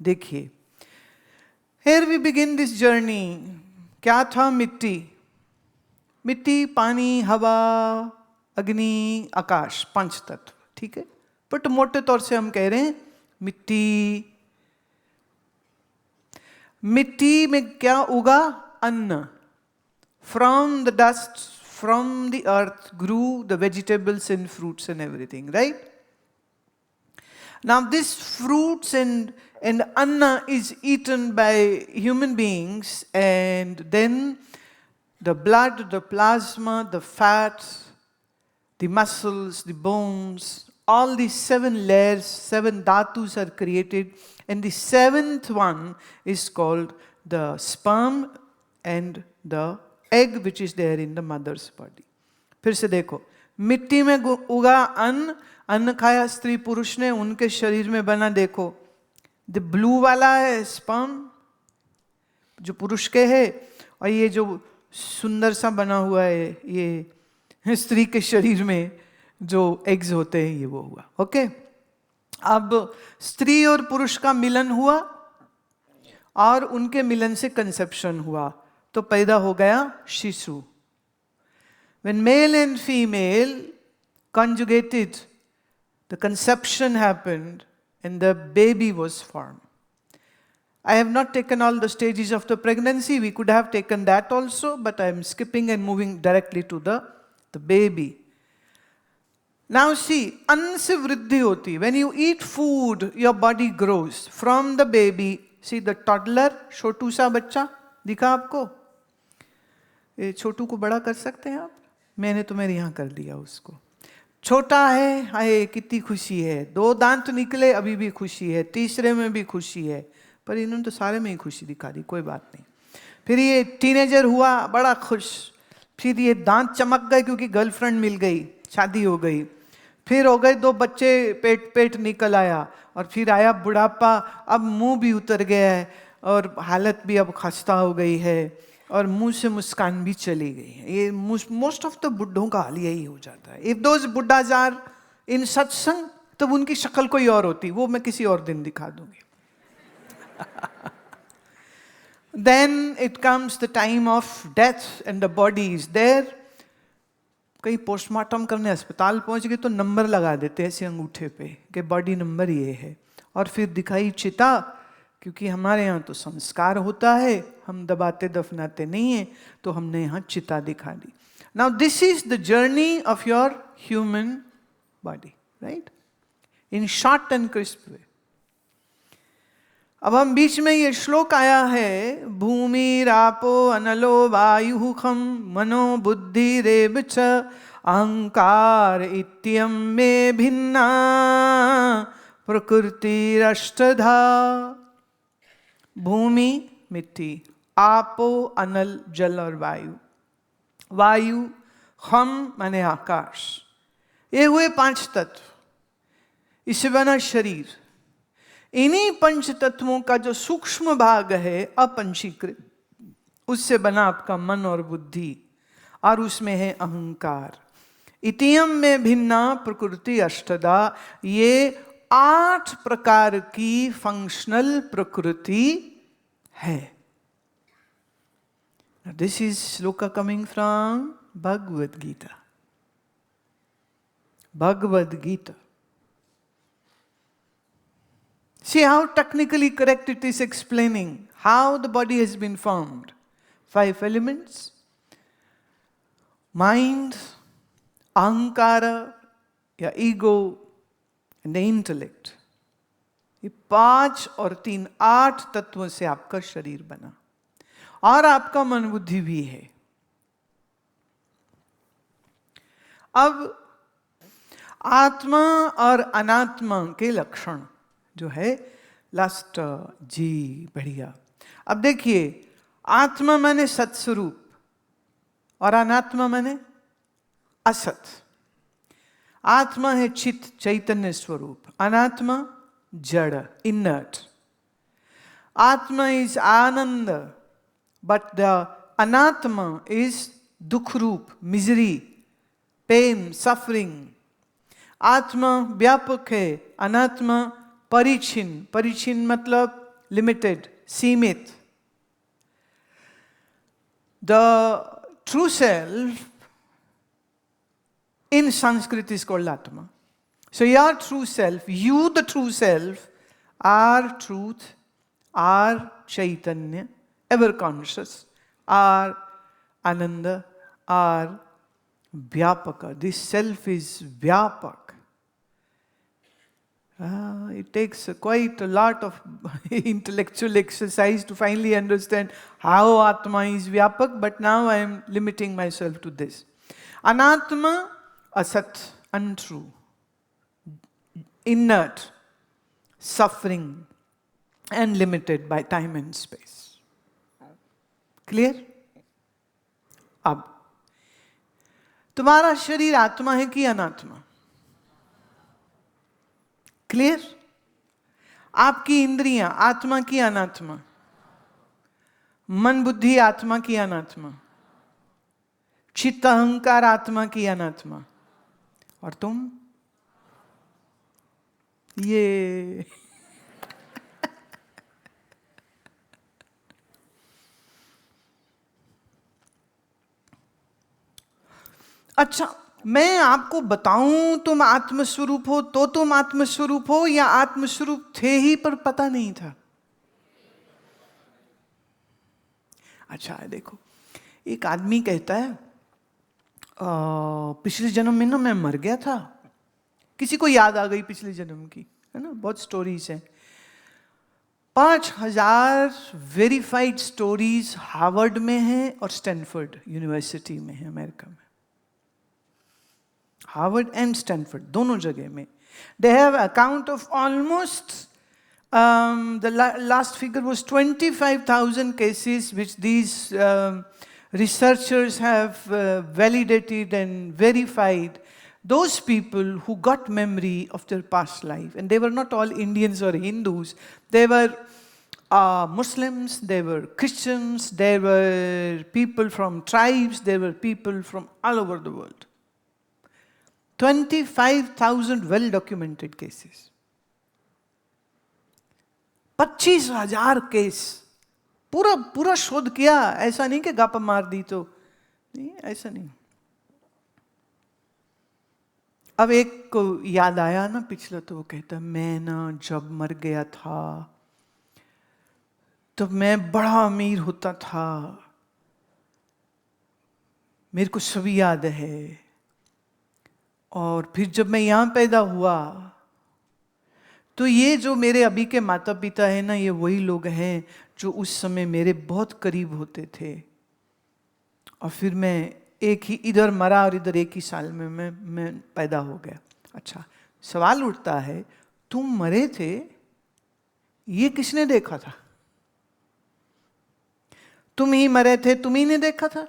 देखिए, here we begin this journey. क्या था? मिट्टी, मिट्टी, पानी, हवा, अग्नि, आकाश, पंच तत्व, ठीक है। बट मोटे तौर से हम कह रहे हैं मिट्टी। मिट्टी में क्या उगा? अन्न। From the dust, from the earth grew the vegetables and fruits and everything, right? Now this fruits and anna is eaten by human beings, and then the blood, the plasma, the fat, the muscles, the bones, all these 7 layers, 7 dhatus are created, and the 7th one is called the sperm and the egg which is there in the mother's body. फिर से देखो, मिट्टी में उगा अन्न, अन्न खाया स्त्री पुरुष ने, उनके शरीर में बना, देखो द ब्लू वाला है स्पर्म जो पुरुष के है, और ये जो सुंदर सा बना हुआ है ये स्त्री के शरीर में जो एग्स होते हैं, ये वो हुआ। ओके, अब स्त्री और पुरुष का मिलन हुआ और उनके मिलन से कंसेप्शन हुआ, तो पैदा हो गया शिशु। When male and female conjugated, the conception happened and the baby was formed. I have not taken all the stages of the pregnancy. We could have taken that also, but I am skipping and moving directly to the baby. Now see, अन्न से वृद्धि होती। When you eat food, your body grows. From the baby, see the toddler, छोटू सा बच्चा दिखा आपको? ये छोटू को बड़ा कर सकते हैं आप? मैंने तो मेरे यहाँ कर दिया उसको। छोटा है, हाय कितनी खुशी है, 2 दांत निकले अभी भी खुशी है, तीसरे में भी खुशी है, पर इन्होंने तो सारे में ही खुशी दिखा दी, कोई बात नहीं। फिर ये टीनेजर हुआ, बड़ा खुश। फिर ये दांत चमक गए क्योंकि गर्लफ्रेंड मिल गई, शादी हो गई। फिर हो गए 2 बच्चे, पेट निकल आया, और फिर आया बुढ़ापा, अब मुंह भी उतर गया है और हालत भी अब खस्ता हो गई है, और मुंह से मुस्कान भी चली गई है। ये मोस्ट ऑफ द बुढ़ों का हाल यही हो जाता है। इफ दोज बुड्ढाज आर इन सत्संग, तब उनकी शक्ल कोई और होती, वो मैं किसी और दिन दिखा दूंगी। Then it comes the time of death and the body is there. कहीं पोस्टमार्टम करने अस्पताल पहुंच गए तो नंबर लगा देते हैं ऐसे अंगूठे पे कि बॉडी नंबर ये है, और फिर दिखाई चिता, क्योंकि हमारे यहाँ तो संस्कार होता है, हम दबाते दफनाते नहीं हैं, तो हमने यहाँ चिता दिखा दी। Now this is the journey of your human body, right, in short and crisp way. अब हम बीच में ये श्लोक आया है, भूमि रापो अनलो वायु खम मनो बुद्धि रेव च अहंकार इत्यम में भिन्ना प्रकृतिरष्टधा। भूमि मिट्टी, आपो अनल जल और वायु, वायु हम माने आकाश, ये हुए 5 तत्व, इससे बना शरीर। इन्हीं 5 तत्वों का जो सूक्ष्म भाग है अपंचीकृत, उससे बना आपका मन और बुद्धि, और उसमें है अहंकार। इतियम में भिन्ना प्रकृति अष्टदा, ये 8 प्रकार की फंक्शनल प्रकृति है। This is shloka coming from Bhagavad Gita. Bhagavad Gita. See how technically correct it is explaining how the body has been formed. 5 elements: mind, ahankara या ego, and the intellect. ये 5 और 3 8 तत्वों से आपका शरीर बना, और आपका मन बुद्धि भी है। अब आत्मा और अनात्मा के लक्षण जो है, लास्ट जी बढ़िया। अब देखिए, आत्मा माने सत्स्वरूप और अनात्मा माने असत। आत्मा है चित चैतन्य स्वरूप, अनात्मा जड़ इनर्ट। आत्मा इज आनंद, बट द अनात्मा इज दुख रूप, मिजरी, पेन, सफरिंग। आत्मा व्यापक है, अनात्मा परिचिन। परिचिन मतलब limited, सीमित. The true self in Sanskrit is called Atma. So your true self, you the true self, are truth, are Chaitanya, ever conscious, are Ananda, are Vyapaka. This self is Vyapak. It takes quite a lot of intellectual exercise to finally understand how Atma is Vyapak, but now I am limiting myself to this. Anatma, asat, untrue, inert, suffering, and limited by time and space. Clear? अब तुम्हारा शरीर आत्मा है कि अनात्मा? Clear? आपकी इंद्रियां आत्मा की अनात्मा? मन बुद्धि आत्मा की अनात्मा? चित्त अहंकार आत्मा की अनात्मा? और तुम? ये अच्छा, मैं आपको बताऊं तुम आत्मस्वरूप हो तो तुम आत्मस्वरूप हो, या आत्मस्वरूप थे ही पर पता नहीं था? अच्छा देखो, एक आदमी कहता है पिछले जन्म में ना मैं मर गया था. किसी को याद आ गई पिछले जन्म की, है ना? बहुत स्टोरीज हैं. 5000 वेरीफाइड स्टोरीज हार्वर्ड में हैं और स्टैनफोर्ड यूनिवर्सिटी में है, अमेरिका में. हार्वर्ड एंड स्टैनफोर्ड दोनों जगह में. They have account of almost the last figure was 25,000 cases which these researchers have validated and verified. Those people who got memory of their past life, and they were not all Indians or Hindus, they were Muslims, they were Christians, they were people from tribes, they were people from all over the world. 25,000 well-documented cases. 25,000 case, पूरा शोध किया. ऐसा नहीं कि गप मार दी तो नहीं, ऐसा नहीं. अब एक को याद आया ना पिछला, तो वो कहता मैं ना जब मर गया था तब मैं बड़ा अमीर होता था, मेरे को सभी याद है. और फिर जब मैं यहां पैदा हुआ तो ये जो मेरे अभी के माता पिता हैं ना, ये वही लोग हैं जो उस समय मेरे बहुत करीब होते थे. और फिर मैं एक ही इधर मरा और इधर एक ही साल में मैं पैदा हो गया. अच्छा, सवाल उठता है, तुम मरे थे, ये किसने देखा था? तुम ही मरे थे, तुम ही ने देखा था?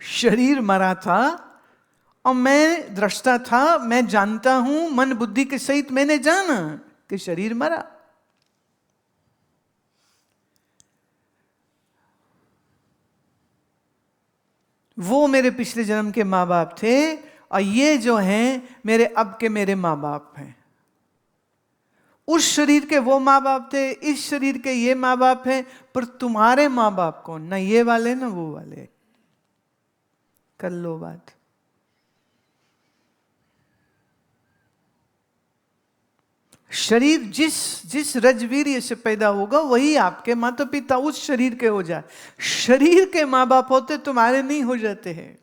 शरीर मरा था और मैं दृष्टा था, मैं जानता हूं, मन बुद्धि के सहित मैंने जाना कि शरीर मरा. वो मेरे पिछले जन्म के माँ बाप थे और ये जो हैं मेरे अब के मेरे माँ बाप हैं. उस शरीर के वो माँ बाप थे, इस शरीर के ये माँ बाप हैं, पर तुम्हारे माँ बाप कौन? ना ये वाले ना वो वाले. कर लो बात. शरीर जिस रजवीर्य से पैदा होगा वही आपके माता पिता उस शरीर के हो जाए. शरीर के माँ बाप होते तुम्हारे नहीं हो जाते हैं.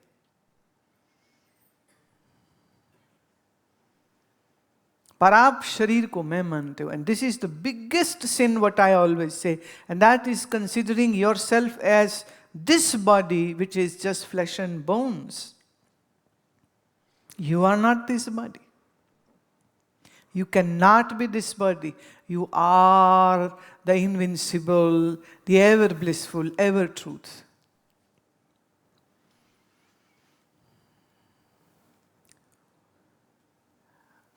पर आप शरीर को मैं मानते हो. And this is the biggest sin what I always say, and that is considering yourself as this body which is just flesh and bones. You are not this body. You cannot be this body. You are the invincible, the ever blissful, ever truth.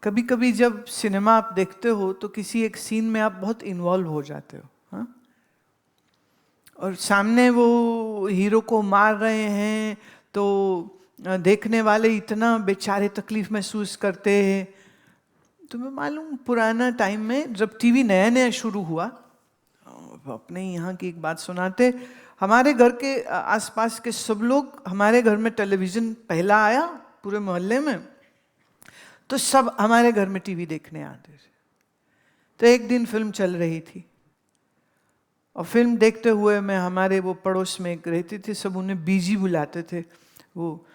कभी कभी जब cinema आप देखते हो तो किसी एक scene में आप बहुत इन्वॉल्व हो जाते हो, हाँ? और सामने वो हीरो को मार रहे हैं तो देखने वाले इतना बेचारे तकलीफ महसूस करते हैं। तुम्हें मालूम, पुराना टाइम में जब टीवी नया नया शुरू हुआ, अपने यहाँ की एक बात सुनाते, हमारे घर के आसपास के सब लोग, हमारे घर में टेलीविज़न पहला आया पूरे मोहल्ले में, तो सब हमारे घर में टीवी देखने आते थे। तो एक दिन फिल्म चल रही थी, और फिल्म देखते हुए मैं, हमारे वो पड़ोस में एक रहती थी, सब उन्हें बीजी बुलाते थे। वो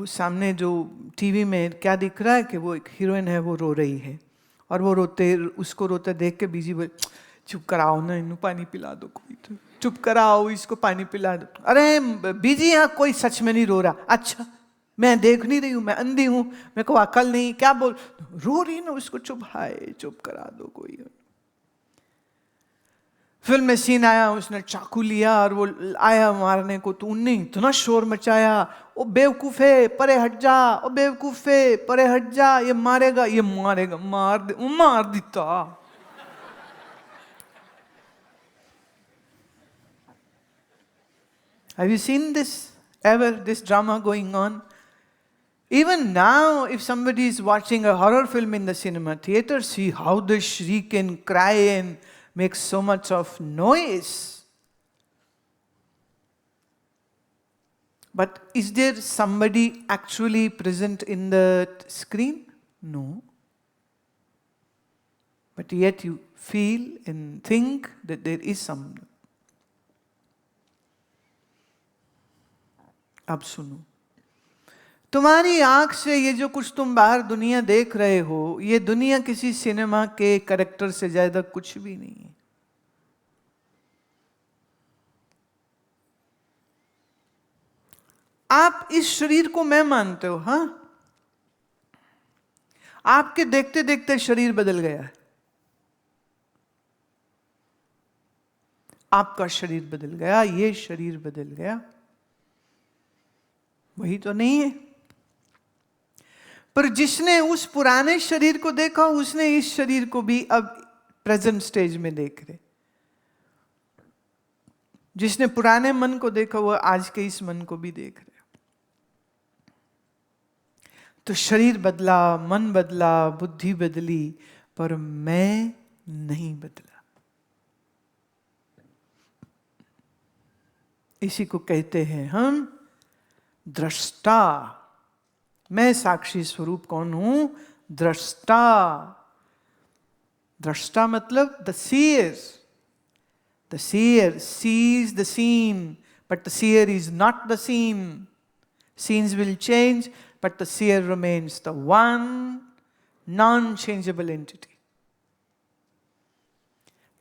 सामने जो टीवी में क्या दिख रहा है कि वो एक हीरोइन है, वो रो रही है, और वो उसको रोते देख के बीजी बोले, चुप कराओ ना, इन्हें पानी पिला दो, कोई तो चुप कराओ, इसको पानी पिला दो। अरे बीजी, यहाँ कोई सच में नहीं रो रहा। अच्छा, मैं देख नहीं रही हूँ, मैं अंधी हूँ, मेरे को अकल नहीं, क्या बोल, रो रही ना, उसको चुप, हाय चुप करा दो कोई। फिल्म में सीन आया, उसने चाकू लिया और वो आया मारने को, तो उनने इतना शोर मचाया, ओ बेवकूफे परे हट जा, ओ बेवकूफे परे हट जा, ये मारेगा, ये मारेगा, मार देता। Have you seen this ever, this drama going on? Even now, if somebody is watching a horror film in the cinema theater, see how they shriek and cry and make so much of noise. But is there somebody actually present in the screen? No. But yet you feel and think that there is some. अब सुनो, तुम्हारी आंख से ये जो कुछ तुम बाहर दुनिया देख रहे हो, ये दुनिया किसी सिनेमा के कैरेक्टर से ज्यादा कुछ भी नहीं है। आप इस शरीर को मैं मानते हो, हाँ? आपके देखते देखते शरीर बदल गया है। आपका शरीर बदल गया, ये शरीर बदल गया, वही तो नहीं है। पर जिसने उस पुराने शरीर को देखा, उसने इस शरीर को भी अब प्रेजेंट स्टेज में देख रहे। जिसने पुराने मन को देखा, वो आज के इस मन को भी देख रहे। तो शरीर बदला, मन बदला, बुद्धि बदली, पर मैं नहीं बदला। इसी को कहते हैं हम दृष्टा। मैं साक्षी स्वरूप कौन हूं? दृष्टा। दृष्टा मतलब the seer. The seer sees the seen, but the seer is not the seen. Scenes will change, but the seer remains the one non-changeable entity.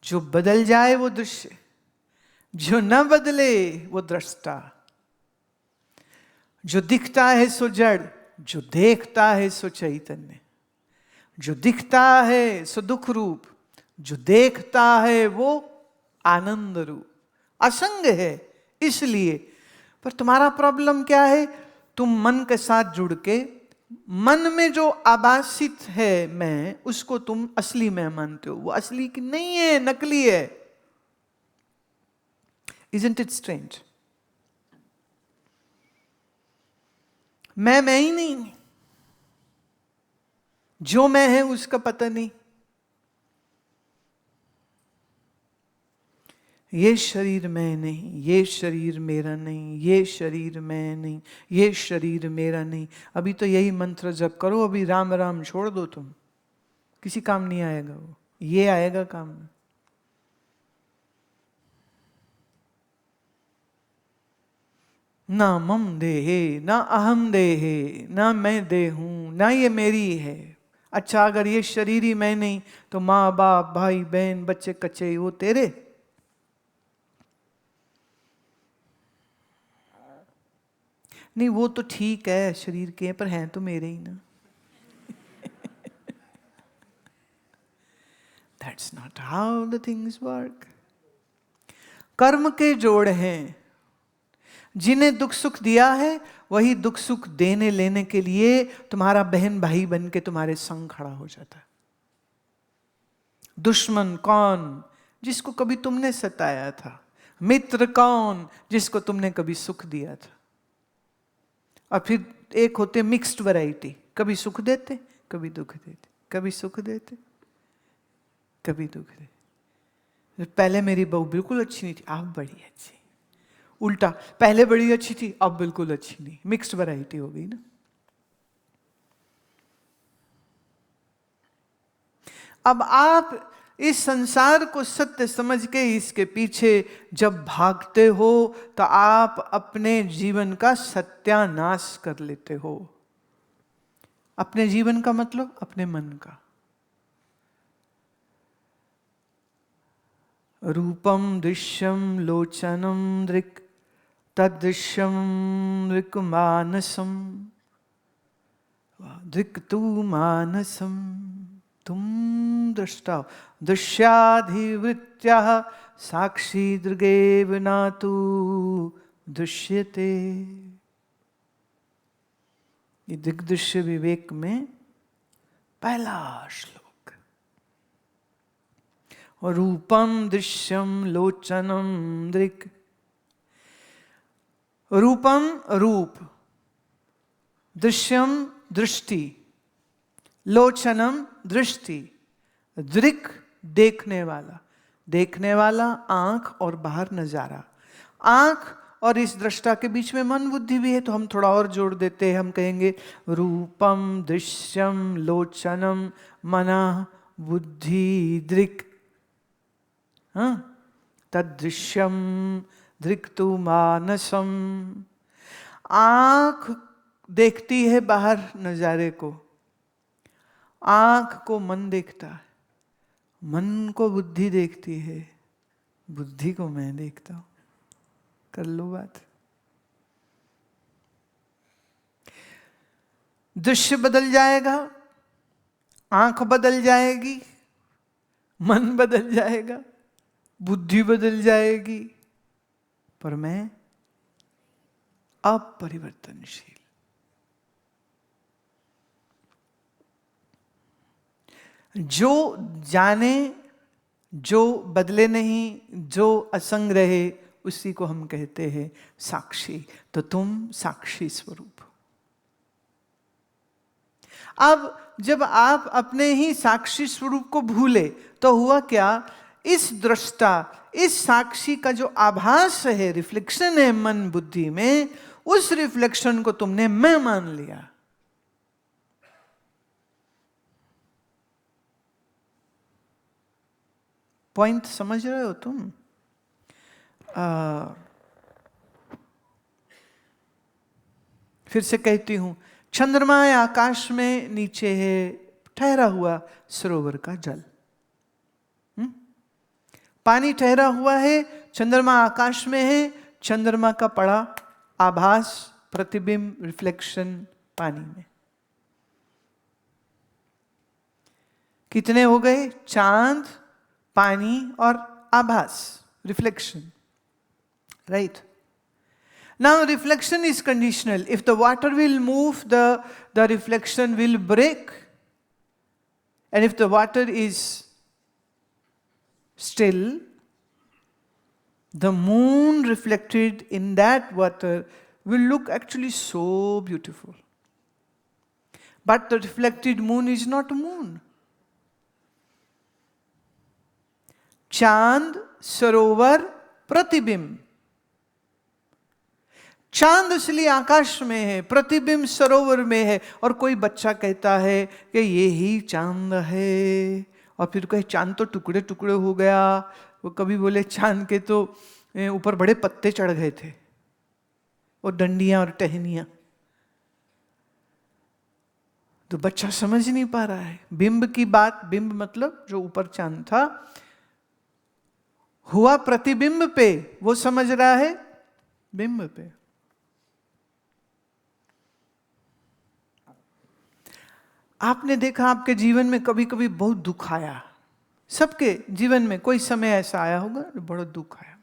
जो बदल जाए वो दृश्य, जो न बदले वो दृष्टा। जो दिखता है सो जड़, जो देखता है सो चैतन्य। जो दिखता है सो दुख रूप, जो देखता है वो आनंद रूप। असंग है इसलिए। पर तुम्हारा प्रॉब्लम क्या है? तुम मन के साथ जुड़ के मन में जो आभासित है मैं, उसको तुम असली मैं मानते हो। वो असली की नहीं है, नकली है। Isn't it strange? मैं ही नहीं, जो मैं है उसका पता नहीं। ये शरीर मैं नहीं, ये शरीर मेरा नहीं, ये शरीर मैं नहीं, ये शरीर मेरा नहीं। अभी तो यही मंत्र जप करो, अभी राम राम छोड़ दो तुम, किसी काम नहीं आएगा वो, ये आएगा काम में। ना मम देहे, ना अहम देहे, ना मैं देहूं, ना ये मेरी है। अच्छा, अगर ये शरीर ही मैं नहीं, तो माँ बाप, भाई बहन, बच्चे कच्चे, वो तेरे। नहीं, वो तो ठीक है, शरीर के, पर हैं तो मेरे ही ना। That's not how the things work. कर्म के जोड़ हैं। जिन्हें दुख सुख दिया है, वही दुख सुख देने लेने के लिए तुम्हारा बहन भाई बन के तुम्हारे संग खड़ा हो जाता है। दुश्मन कौन? जिसको कभी तुमने सताया था। मित्र कौन? जिसको तुमने कभी सुख दिया था। और फिर एक होते मिक्स्ड वैरायटी, कभी सुख देते कभी दुख देते, कभी सुख देते कभी दुख देते। पहले मेरी बहू बिल्कुल अच्छी नहीं थी, अब बड़ी अच्छी। उल्टा, पहले बड़ी अच्छी थी अब बिल्कुल अच्छी नहीं, मिक्स्ड वैरायटी हो गई ना। अब आप इस संसार को सत्य समझ के इसके पीछे जब भागते हो तो आप अपने जीवन का सत्यानाश कर लेते हो। अपने जीवन का मतलब अपने मन का। रूपम दृश्यम लोचनम दृक् तदृश्यम दृक् मानसम दृक् तू मानसम। तुम दृष्टा दृश्याधिवृत्त्या साक्षी दृगेव न तु दृश्यते। ये दिग्दृश्य विवेक में पहला श्लोक। रूपम दृश्यम लोचनम दृक्। रूपम रूप, दृश्यम दृष्टि, लोचनम दृष्टि, दृक् देखने वाला, देखने वाला आंख और बाहर नजारा। आंख और इस दृष्टा के बीच में मन बुद्धि भी है, तो हम थोड़ा और जोड़ देते हैं, हम कहेंगे रूपम दृश्यम लोचनम मनः बुद्धि दृक्। हाँ, तदृश्यम दृक् तु मानसम। आंख देखती है बाहर नजारे को, आंख को मन देखता है, मन को बुद्धि देखती है, बुद्धि को मैं देखता हूं। कर लो बात। दृश्य बदल जाएगा, आंख बदल जाएगी, मन बदल जाएगा, बुद्धि बदल जाएगी, पर मैं अपरिवर्तनशील। जो जाने, जो बदले नहीं, जो असंग रहे, उसी को हम कहते हैं साक्षी। तो तुम साक्षी स्वरूप हो। अब जब आप अपने ही साक्षी स्वरूप को भूले तो हुआ क्या? इस दृष्टा, इस साक्षी का जो आभास है, रिफ्लेक्शन है मन बुद्धि में, उस रिफ्लेक्शन को तुमने मैं मान लिया। पॉइंट समझ रहे हो तुम? फिर से कहती हूं, चंद्रमा आकाश में नीचे है ठहरा हुआ सरोवर का जल। पानी ठहरा हुआ है, चंद्रमा आकाश में है, चंद्रमा का पड़ा आभास, प्रतिबिंब, रिफ्लेक्शन पानी में। कितने हो गए? चांद, पानी और आभास, reflection, right? Now reflection is conditional. If the water will move, the reflection will break. And if the water is still, the moon reflected in that water will look actually so beautiful. But the reflected moon is not a moon. चांद, सरोवर, प्रतिबिंब। चांद इसलिए आकाश में है, प्रतिबिंब सरोवर में है। और कोई बच्चा कहता है कि ये ही चांद है, और फिर कहे चांद तो टुकड़े टुकड़े हो गया। वो कभी बोले चांद के तो ऊपर बड़े पत्ते चढ़ गए थे, और डंडियां और टहनियां। तो बच्चा समझ नहीं पा रहा है बिंब की बात। बिंब मतलब जो ऊपर चांद था, हुआ प्रतिबिंब पे, वो समझ रहा है बिंब पे। आपने देखा आपके जीवन में कभी कभी बहुत दुख आया। सबके जीवन में कोई समय ऐसा आया होगा बड़ा दुख आया।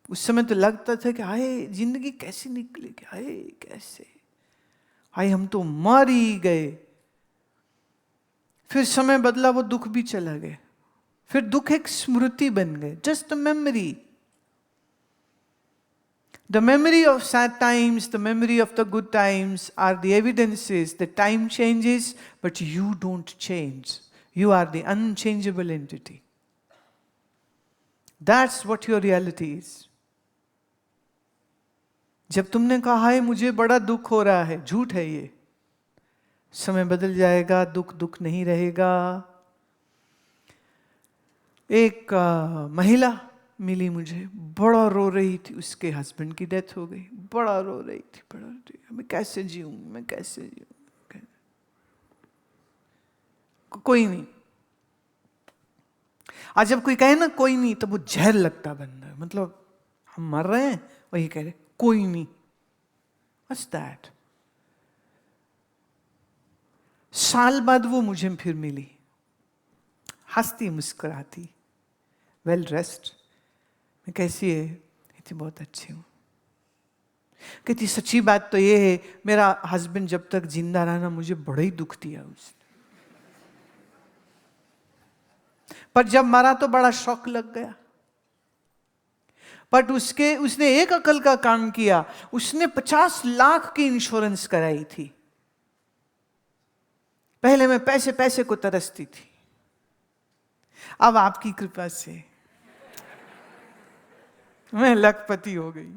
उस समय तो लगता था कि हाय जिंदगी कैसी निकलेगी, हाय कैसे, हाय हम तो मर ही गए। फिर समय बदला, वो दुख भी चला गया। फिर दुख एक स्मृति बन गए, just a memory. The memory of sad times, the memory of the good times are the evidences that time changes, but you don't change. You are the unchangeable entity. That's what your reality is. जब तुमने कहा है मुझे बड़ा दुख हो रहा है, झूठ है ये. समय बदल जाएगा, दुख दुख नहीं रहेगा. एक महिला मिली मुझे, बड़ा रो रही थी, उसके हस्बैंड की डेथ हो गई, बड़ा रो रही थी, बड़ा रो रही, मैं कैसे जीऊं, मैं कैसे जीऊं. कोई नहीं. आज जब कोई कहे ना कोई नहीं, तो वो जहर लगता बंदा है. मतलब हम मर रहे हैं, वही कह रहे कोई नहीं. What's that? साल बाद वो मुझे फिर मिली, हंसती मुस्कुराती, वेल ड्रेस्ड. मैं कैसी है? कहती बहुत अच्छी हूँ. कहती सच्ची बात तो ये है, मेरा हस्बैंड जब तक जिंदा रहा ना, मुझे बड़ा ही दुख दिया उसने, पर जब मरा तो बड़ा शौक लग गया. बट उसने एक अकल का काम किया, उसने 50 लाख की इंश्योरेंस कराई थी. पहले मैं पैसे को तरसती थी, अब आपकी कृपा से मैं लखपति हो गई.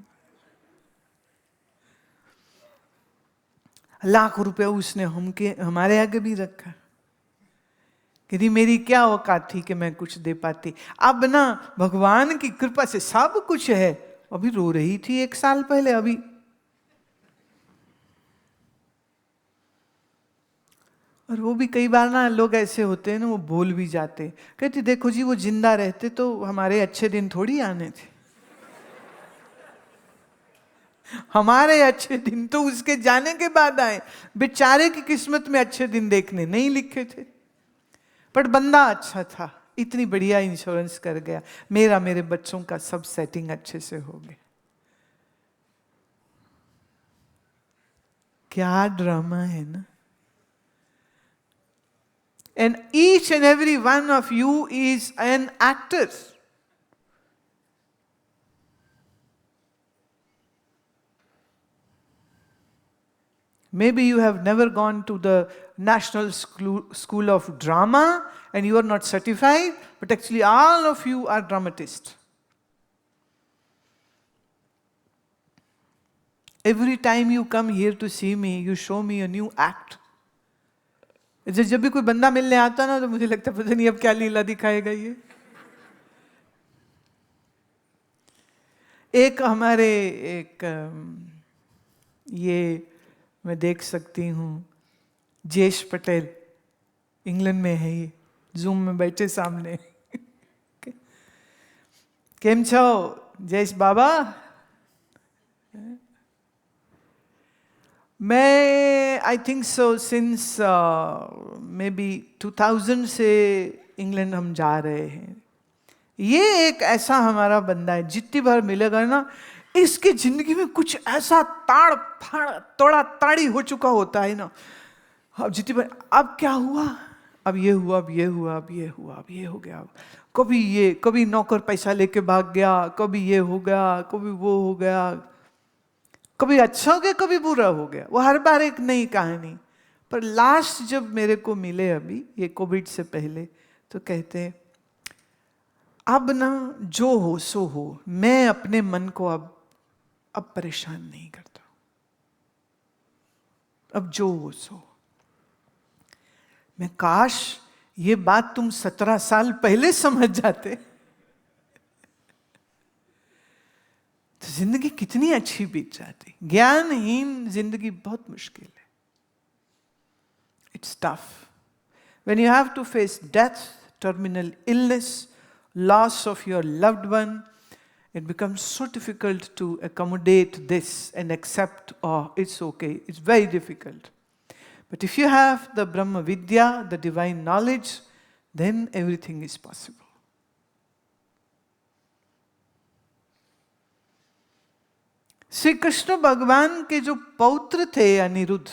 लाख रुपए उसने हमारे आगे भी रखा. कहती मेरी क्या औकात थी कि मैं कुछ दे पाती. अब ना भगवान की कृपा से सब कुछ है. अभी रो रही थी 1 साल पहले. अभी और वो भी कई बार ना लोग ऐसे होते हैं ना, वो बोल भी जाते. कहती देखो जी, वो जिंदा रहते तो हमारे अच्छे दिन थोड़ी आने थे. हमारे अच्छे दिन तो उसके जाने के बाद आए. बेचारे की किस्मत में अच्छे दिन देखने नहीं लिखे थे. पर बंदा अच्छा था, इतनी बढ़िया इंश्योरेंस कर गया. मेरे बच्चों का सब सेटिंग अच्छे से हो गया. क्या ड्रामा है ना. And each and every one of you is an actor. Maybe you have never gone to the National School of Drama and you are not certified, but actually all of you are dramatists. Every time you come here to see me, you show me a new act. जब भी कोई बंदा मिलने आता ना, तो मुझे लगता है पता नहीं अब क्या लीला दिखाएगा ये. ये मैं देख सकती हूँ, जयेश पटेल, इंग्लैंड में है ये, जूम में बैठे सामने. केम छो जयेश बाबा? मैं I think so since may be 2000 से इंग्लैंड हम जा रहे हैं. ये एक ऐसा हमारा बंदा है, जितनी बार मिलेगा ना, इसकी जिंदगी में कुछ ऐसा ताड़ फाड़ तोड़ा ताड़ी हो चुका होता है ना. अब जितनी बार अब क्या हुआ, अब ये हुआ, अब ये हुआ, अब ये हुआ, अब ये हो गया. कभी नौकर पैसा लेके भाग गया, कभी ये हो गया, कभी वो हो गया, कभी अच्छा हो गया, कभी बुरा हो गया. वो हर बार एक नई कहानी. पर लास्ट जब मेरे को मिले अभी ये कोविड से पहले, तो कहते हैं अब ना जो हो सो हो, मैं अपने मन को अब परेशान नहीं करता. अब जो हो सो. मैं काश ये बात तुम 17 साल पहले समझ जाते, तो जिंदगी कितनी अच्छी बीत जाती. ज्ञानहीन जिंदगी बहुत मुश्किल है. It's tough when you have to face death, terminal illness, loss of your loved one. It becomes so difficult to accommodate this and accept, oh, it's okay. It's very difficult. But if you have the Brahma Vidya, the divine knowledge, then everything is possible. Shri Krishna भगवान के जो पौत्र थे अनिरुद्ध,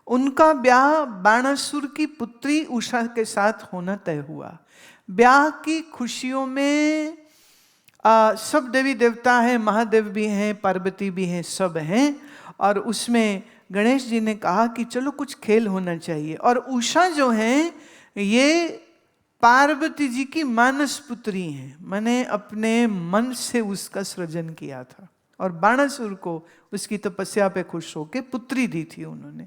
उनका ब्याह बाणासुर की पुत्री उषा के साथ होना तय हुआ. ब्याह की खुशियों में सब देवी देवता हैं, महादेव भी हैं, पार्वती भी हैं, सब हैं। और उसमें गणेश जी ने कहा कि चलो कुछ खेल होना चाहिए। और उषा जो हैं ये पार्वती जी की मानस पुत्री हैं, मैंने अपने मन से उसका सृजन किया था। और बाणासुर को उसकी तपस्या पे खुश होकर पुत्री दी थी उन्होंने।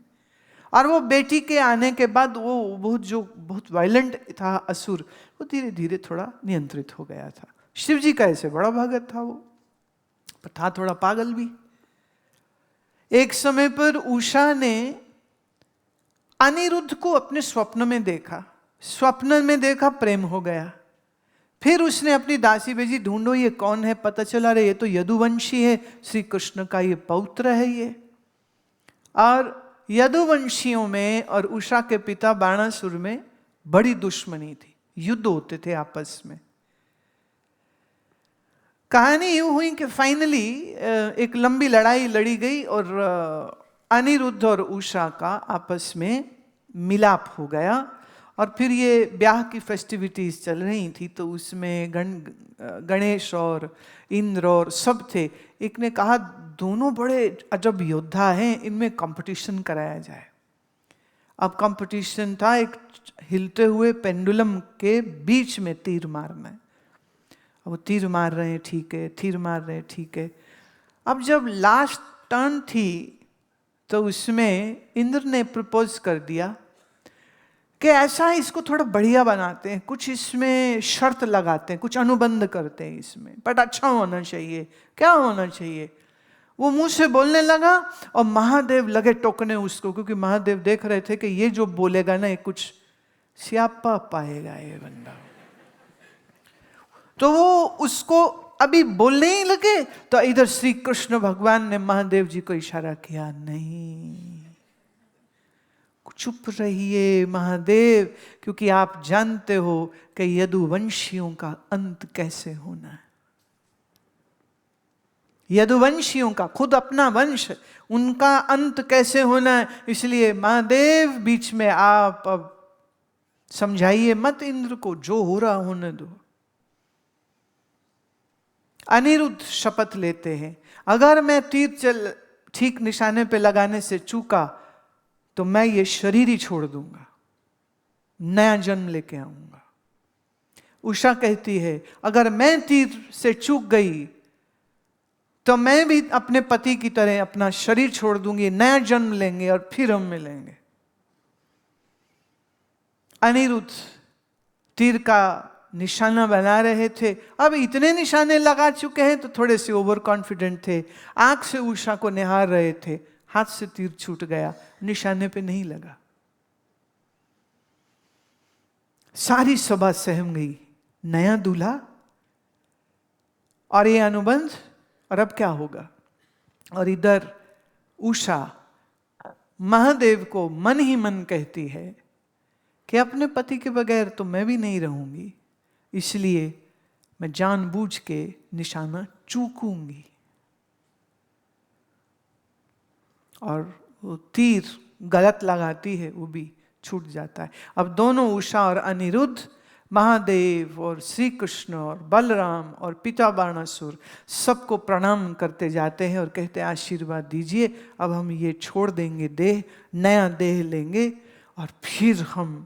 और वो बेटी के आने के बाद वो बहुत वायलेंट था असुर, वो धीरे धीरे थोड़ा नियंत्रित हो गया था। शिव जी का ऐसे बड़ा भगत था वो, पर था थोड़ा पागल भी। एक समय पर उषा ने अनिरुद्ध को अपने स्वप्न में देखा, स्वप्न में देखा, प्रेम हो गया। फिर उसने अपनी दासी भेजी, ढूंढो ये कौन है। पता चला रे ये तो यदुवंशी है, श्री कृष्ण का ये पौत्र है ये। और यदुवंशियों में और उषा के पिता बाणासुर में बड़ी दुश्मनी थी, युद्ध होते थे आपस में। कहानी यूं हुई कि फाइनली एक लंबी लड़ाई लड़ी गई और अनिरुद्ध और उषा का आपस में मिलाप हो गया। और फिर ये ब्याह की फेस्टिविटीज चल रही थी, तो उसमें गणेश और इंद्र और सब थे। एक ने कहा दोनों बड़े अजब योद्धा हैं, इनमें कंपटीशन कराया जाए। अब कंपटीशन था एक हिलते हुए पेंडुलम के बीच में तीर मारना है। अब वो तीर मार रहे हैं, ठीक है, तीर मार रहे हैं, ठीक है। अब जब लास्ट टर्न थी तो उसमें इंद्र ने प्रपोज कर दिया कि ऐसा इसको थोड़ा बढ़िया बनाते हैं, कुछ इसमें शर्त लगाते हैं, कुछ अनुबंध करते हैं इसमें, बट अच्छा होना चाहिए। क्या होना चाहिए? वो मुंह से बोलने लगा और महादेव लगे टोकने उसको, क्योंकि महादेव देख रहे थे कि ये जो बोलेगा ना ये कुछ स्यापा पाएगा ये बंदा। तो वो उसको अभी बोलने ही लगे तो इधर श्री कृष्ण भगवान ने महादेव जी को इशारा किया, नहीं चुप रहिए महादेव, क्योंकि आप जानते हो कि यदुवंशियों का अंत कैसे होना है। यदुवंशियों का खुद अपना वंश, उनका अंत कैसे होना है। इसलिए महादेव बीच में आप अब समझाइए मत इंद्र को, जो हो रहा होने दो। अनिरुद्ध शपथ लेते हैं, अगर मैं तीर ठीक निशाने पे लगाने से चूका तो मैं ये शरीर ही छोड़ दूंगा, नया जन्म लेके आऊंगा। उषा कहती है अगर मैं तीर से चूक गई तो मैं भी अपने पति की तरह अपना शरीर छोड़ दूंगी, नया जन्म लेंगे और फिर हम मिलेंगे। अनिरुद्ध तीर का निशाना बना रहे थे। अब इतने निशाने लगा चुके हैं तो थोड़े से ओवर कॉन्फिडेंट थे, आंख से उषा को निहार रहे थे। हाथ से तीर छूट गया, निशाने पे नहीं लगा। सारी सभा सहम गई, नया दूल्हा और ये अनुबंध, और अब क्या होगा। और इधर उषा महादेव को मन ही मन कहती है कि अपने पति के बगैर तो मैं भी नहीं रहूंगी, इसलिए मैं जानबूझ के निशाना चूकूंगी। और वो तीर गलत लगाती है, वो भी छूट जाता है। अब दोनों उषा और अनिरुद्ध, महादेव और श्री कृष्ण और बलराम और पिता बाणासुर सबको प्रणाम करते जाते हैं और कहते हैं आशीर्वाद दीजिए, अब हम ये छोड़ देंगे देह, नया देह लेंगे और फिर हम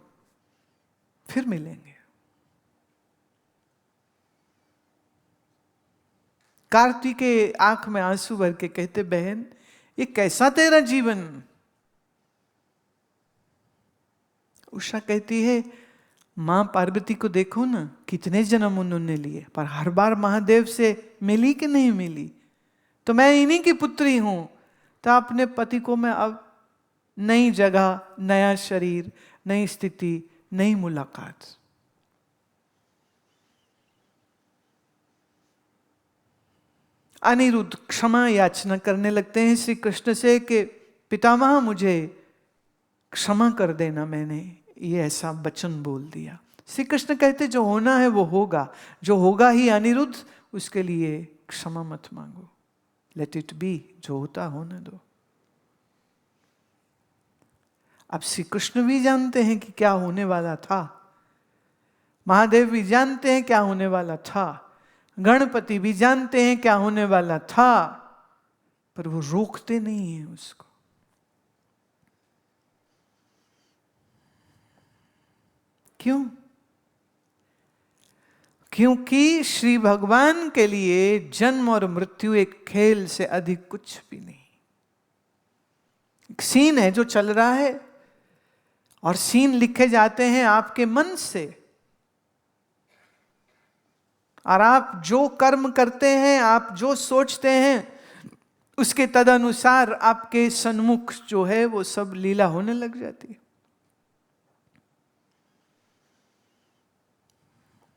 फिर मिलेंगे। कार्तिकेय आंख में आंसू भर के कहते बहन ये कैसा तेरा जीवन। उषा कहती है मां पार्वती को देखो ना, कितने जन्म उन्होंने लिए, पर हर बार महादेव से मिली कि नहीं मिली। तो मैं इन्हीं की पुत्री हूं, तो अपने पति को मैं अब नई जगह, नया शरीर, नई स्थिति, नई मुलाकात। अनिरुद्ध क्षमा याचना करने लगते हैं श्री कृष्ण से कि पितामह मुझे क्षमा कर देना, मैंने ये ऐसा वचन बोल दिया। श्री कृष्ण कहते जो होना है वो होगा, जो होगा ही अनिरुद्ध, उसके लिए क्षमा मत मांगो, लेट इट बी, जो होता होने दो। अब श्री कृष्ण भी जानते हैं कि क्या होने वाला था, महादेव भी जानते हैं क्या होने वाला था। गणपति भी जानते हैं क्या होने वाला था, पर वो रोकते नहीं हैं उसको। क्यों? क्योंकि श्री भगवान के लिए जन्म और मृत्यु एक खेल से अधिक कुछ भी नहीं। एक सीन है जो चल रहा है, और सीन लिखे जाते हैं आपके मन से, और आप जो कर्म करते हैं, आप जो सोचते हैं, उसके तदनुसार आपके सन्मुख जो है वो सब लीला होने लग जाती है।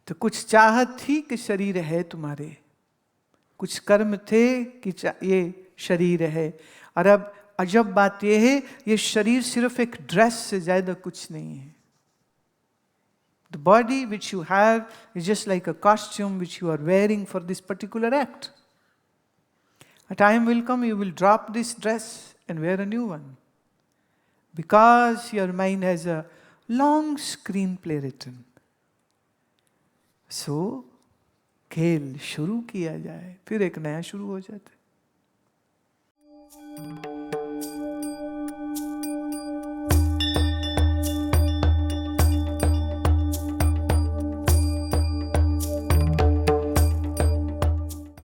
तो कुछ चाहत थी कि शरीर है तुम्हारे, कुछ कर्म थे कि ये शरीर है, और अब अजब बात यह है, ये शरीर सिर्फ एक ड्रेस से ज्यादा कुछ नहीं है। The body which you have is just like a costume which you are wearing for this particular act. A time will come you will drop this dress and wear a new one, because your mind has a long screenplay written. So, खेल शुरू किया जाए, फिर एक नया शुरू हो जाता है।